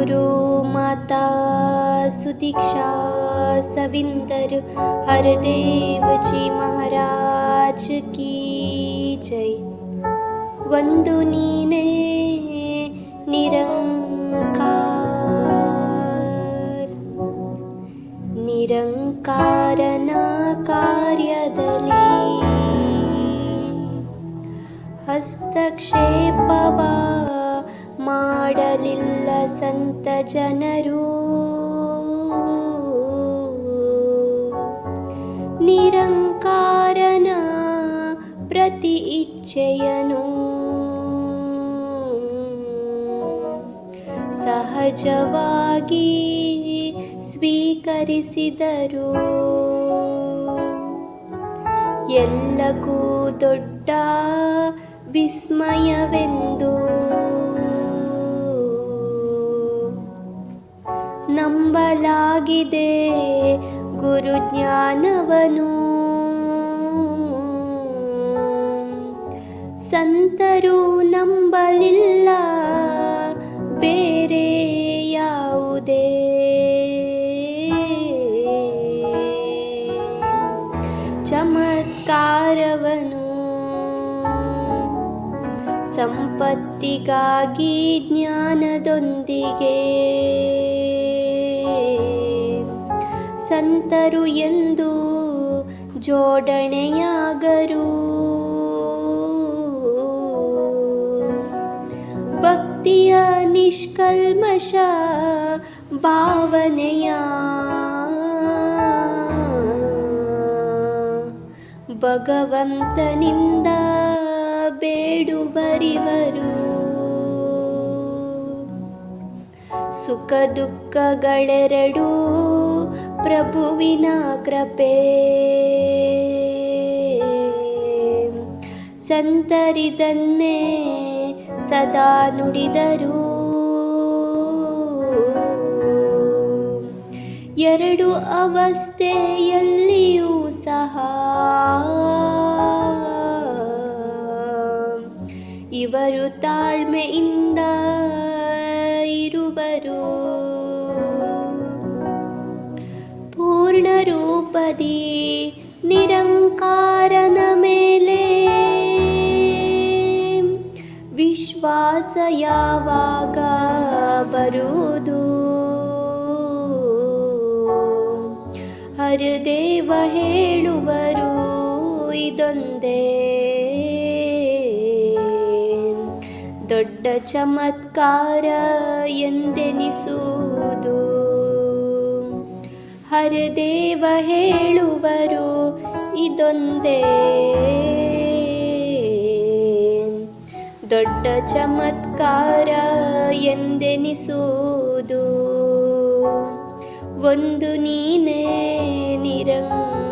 गुरु माता सुदीक्षा सविंदर हरदेव जी महाराज की जय। वंदु नीने निरंकार, निरंकारನ ಕಾರ್ಯದಲ್ಲಿ ಹಸ್ತಕ್ಷೇಪವ ಮಾಡಲಿಲ್ಲ ಸಂತ ಜನರು. ನಿರಂಕಾರನ ಪ್ರತಿ ಇಚ್ಛೆಯನು ಸಹಜವಾಗಿ ಸ್ವೀಕರಿಸಿದರು. ಎಲ್ಲಕ್ಕೂ ದೊಡ್ಡ ವಿಸ್ಮಯವೆಂದು ನಂಬಲಾಗಿದೆ ಗುರುಜ್ಞಾನವನು. ಸಂತರು ನಂಬಲಿಲ್ಲ ಬೇರೆ ಯಾವುದೇ ಚಮತ್ಕಾರವನು. ಸಂಪತ್ತಿಗಾಗಿ ಜ್ಞಾನದೊಂದಿಗೆ ಸಂತರು ಎಂದು ಜೋಡಣೆಯಾಗರು. ಭಕ್ತಿಯ ನಿಷ್ಕಲ್ಮಶ ಭಾವನೆಯ ಭಗವಂತನಿಂದ ಬೇಡುವರಿವರು. ಸುಖ ದುಃಖಗಳೆರಡೂ ಪ್ರಭುವಿನ ಕೃಪೆ. ಸಂತರಿದನ್ನೇ ಸದಾ ನುಡಿದರು. ಎರಡು ಅವಸ್ಥೆಯಲ್ಲಿಯೂ ಸಹ ಇವರು ತಾಳ್ಮೆಯಿಂದ ಇರುವರು. ಪೂರ್ಣ ರೂಪದಿ ನಿರಂಕಾರನ ಮೇಲೆ ವಿಶ್ವಾಸ ಯಾವಾಗ ಬರುವುದು? ಹರದೇವ ಹೇಳುವರು ಇದೊಂದೇ ದೊಡ್ಡ ಚಮತ್ಕಾರ ಎಂದೆನಿಸುವುದು. ಹರದೇವ ಹೇಳುವರು ಇದೊಂದೇ ದೊಡ್ಡ ಚಮತ್ಕಾರ ಎಂದೆನಿಸುವುದು. ಒಂದು ನೀನೇ ನಿರಂಕಾರ.